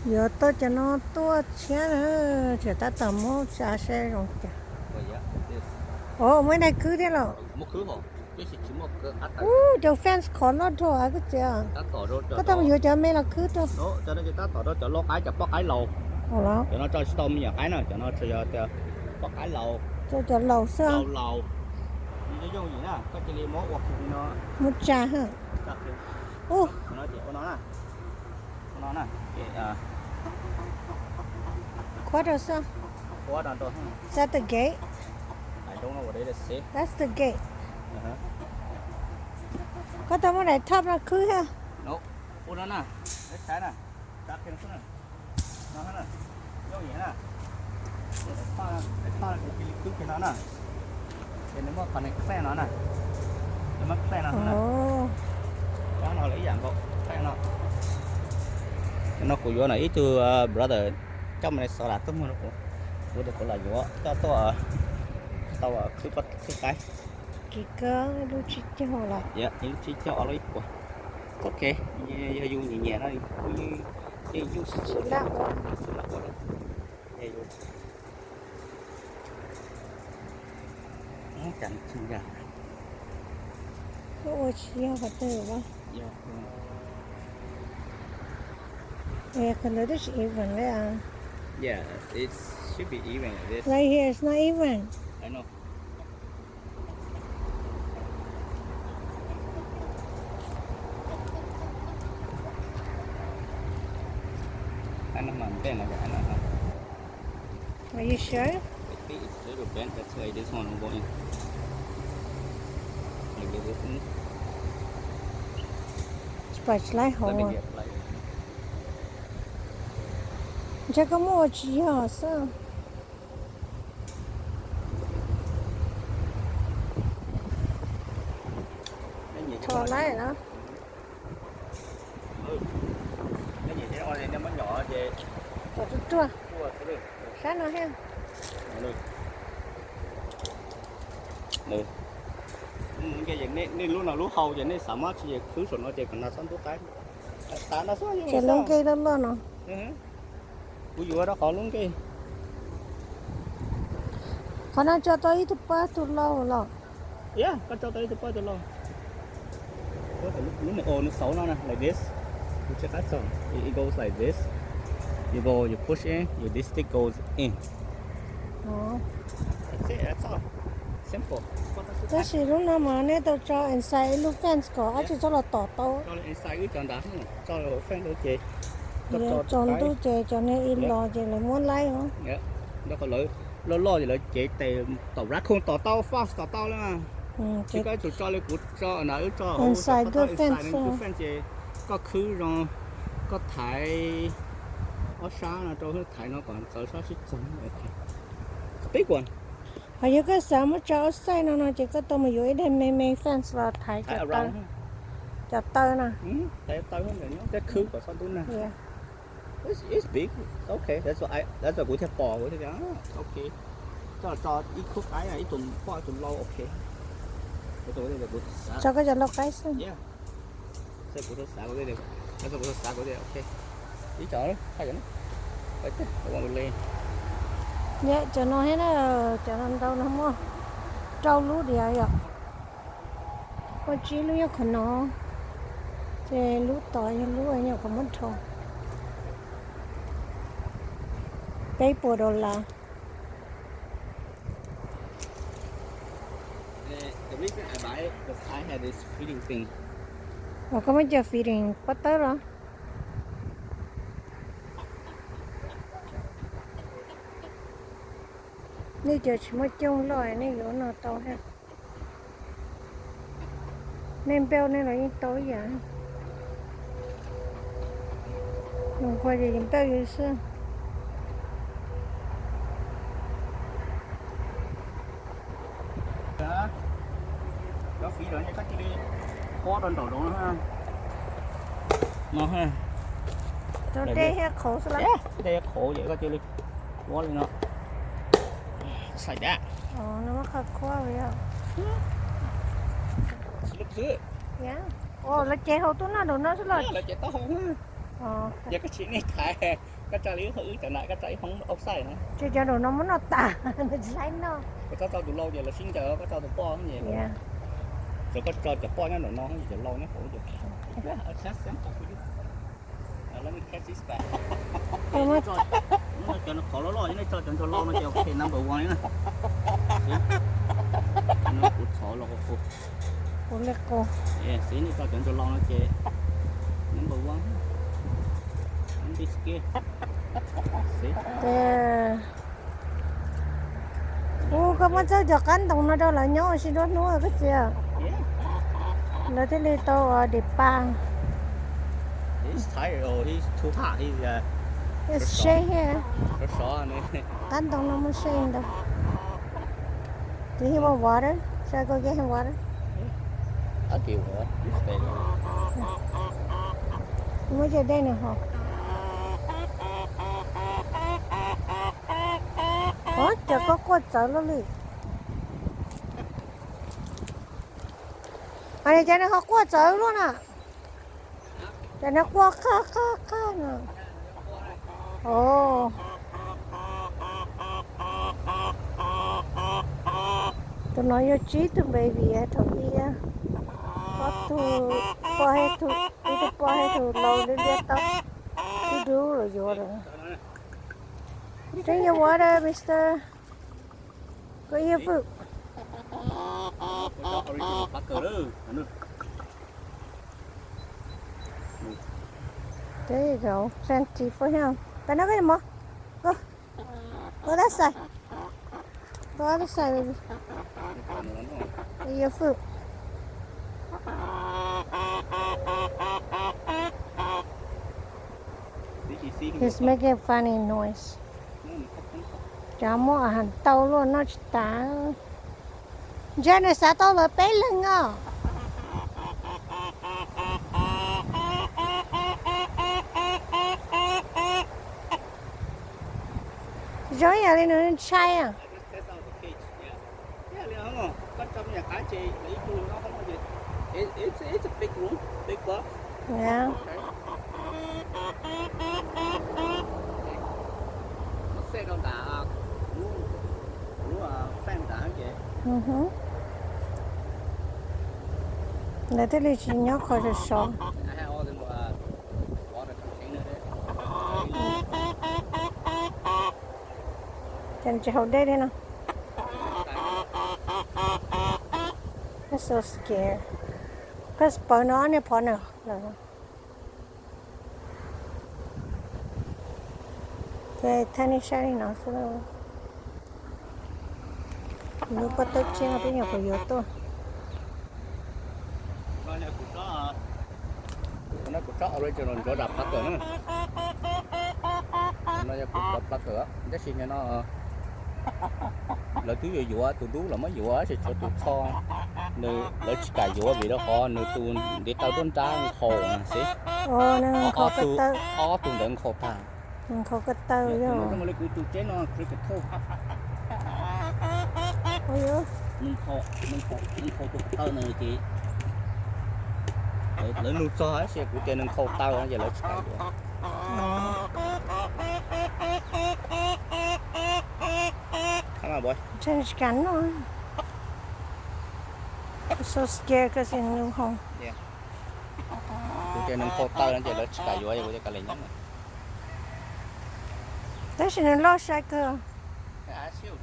giờ tôi cho nó tua chén nữa chỉ ta tầm mốt xa xe rồi kìa. Ồ mấy này cứ thế rồi. Cho fans khó nó thôi cái chưa. Có tao giờ cho mấy là cứ thôi. Cho nó ta tỏ đó cho nó cái bóc cái lầu. Ồ đó. Cho nó cho storm nhà cái nữa cho nó cho bóc cái lầu. Cho lầu sao? Lầu. Đi cho gì nè, có chỉ lấy mốt hoặc nó. Một trà hả? Ô. Nó chỉ có nó nè. Nó nè. Khóa rồi sao? Khóa đàn rồi. Is that the gate? I don't know what it is. That's the gate. Có tao mới lại thắp ra cứ ha. No. Ô nó nè. Cái nè. Đặt thêm xuống nè. Nó nè. Vô gì nè. Cái cứ cái nó nè. Thì nó có connect xe nó nè. Nó mất xe nó nè. Nó lấy dạng cậu. Xe nó. Nó của vô này ít từ brother trong này sao là tốt hơn nó của được là vô cho tôi tao cứ bắt cái cái lúc chị cho họ lại dạ những chị cho họ lấy của ok như du nhẹ nhẹ nó đi như du chị lạ quá nó chẳng chừng ra ôi chị họ phải từ quá yeah, color is even there. Yeah, it should be even like this. Right here, it's not even. I know. Anh nó làm cái này là anh nó. Are you sure? Maybe it's a little bent. That's why this one will go in. Maybe this one. It's like Let me hole. get like. Chắc có mua chị hả sao? Thò lại đó. Cái gì thế? Ôi nó mới nhỏ về. Có chút chua. Sáng nó ha. Được. Cái gì nên lúc nào lúc hầu vậy nên sắm chỉ cứ sổ nó chỉ còn là sắm tốt cái. Ta nó sao vậy? Chỉ lông cây đó luôn nó. Cú dừa đó khó luôn cái. Còn nó cho tôi ít ba tụi lâu rồi. Yeah, có cho tới tụi lâu. Có phải lúc này ô nó xấu nó nè, like this. You check that some. It goes like this. You push in, this stick goes in. That's it, that's all. Simple. Cái gì lúc nào mà nếu tôi cho inside lúc fans có chỉ cho là tỏ tao. Cho inside cái chọn đá nữa, cho là fan đối chế. Chọn tôi chế cho nên in lò chế lại muốn lấy không? Dạ, nó có lỗi lo gì lại chế tè tàu rác không tỏ tao fast tỏ tao là. Chỉ có chủ cho lên của cho nào cho. Inside good fence. Chế có khứ rồi, có thải ở xa là cho thải nó còn sợ sao xích sống. Big one. Hay là cái sao mà cho outside nó chỉ có tôi mà dưới đây mấy fans là thái chặt tơ nè. Thái tơ không phải nó cái khứ của con tôi nè. Yeah. It's big. Okay, that's what của thép bò của thép đó. Okay. Cho ít khúc cái này ít tuần lâu okay. Cái tôi đây là của xã. Cho cái cho lâu cái xem. Yeah. Cái của xã của đây được. Cái của xã của đây okay. Đi chợ đó, thay cho nó. Phải chứ, không có lên. Dạ, cho nó hết nó cho nó đâu nó mua trâu lú đi à. Có chỉ lú có nó. Thế lú tỏi lú ấy nhau có muốn trâu. Paper $1. The reason I buy it because I had this feeding thing. Mà có mấy giờ feeding bắt tới rồi. Nếu giờ chỉ mới trông loại này nó nào to ha. Nên beo này là những tối vậy. Đừng qua gì những beo như xưa. Đó phí đó như các cái đi khó đơn đầu đó ha. Nó ha. Tôi đây ha khổ lắm. Cái đây khổ vậy có chơi đi. Quá lên nó. Xài đã. Nó mất khá quá vậy à. Look good. Yeah. Là chế hậu tôi nó đồ nó rất là. Là chế tao không ha. giờ cái chuyện này khai cái trái lý thử trở lại cái trái không ốc sai nữa chứ cho đồ nó muốn nó tả nó lấy nó cái cho tụi lâu giờ là xin chờ cái cho tụi po cái gì rồi cái cho tụi po nó nó cái gì cho lâu nó khổ được ở sát sáng cọc với let me catch this back cho nó khó lo nó cho lâu nó cho cái number one nữa nó cụt khó lo cụt cụt lẹ cô xí này cho lâu nó chơi number one this kia các bạn chơi cho cắn đồng nó đâu là nhau xin đó nữa cái gì à là thế này tao để bang he's tired or he's too hot it's shade here rất rõ này cắn đồng nó mới shade đâu do you want water should I go get him water I'll give her this day mới giờ đây này hả chả có quạt gió luôn đi anh này chả nó có quạt gió luôn à chả nó quạt khá nè ồ tụi nó yêu trí tụi baby á thôi đi á có tụi qua hết tụi qua hết tụi lâu đến biết tao tụi đủ rồi vô rồi. Drink your water, mister. Go eat your food. There you go. Plenty for him. But not anymore. Go. Go that side. Go other side, baby. Eat your food. He's making funny noise. Chả mua hàng tàu luôn nó tả giờ này sao tàu là bé lưng à rồi nhà này nó chai à it's a big room, big box. Yeah. Nó xe đâu đã fan đã vậy. Là thế là chỉ nhớ khỏi được sống. Chân chỉ hậu đây đi nào. I'm so scared. Cause bỏ nó này bỏ nào là. Cái thanh shari nó sao đâu. Nếu có tới trên ở bên nhà của yếu tôi. Nó cũng có original chỗ đập bắt cửa nữa. Nó cũng đập bắt cửa. Cái xin nó là thứ gì dụa tụi đú là mới dụa thì cho tụi kho nơi lấy cài dụa vì đó kho nơi tụi để tao đốn trái khô nè xí nó khô cái tơ khó tụi đừng khô ta khô cái tơ rồi nó mới lấy tụi chế nó cricket thô ôi mình khô tụi tơ này chị lấy nuôi cho hết xe của trên khô tao nó giờ lấy cài dụa come on boy change cắn rồi I'm so scared because in new home yeah của trên khô tao nó giờ lấy cài dụa vậy của cái này nhá đó là nó lo sai cơ à siêu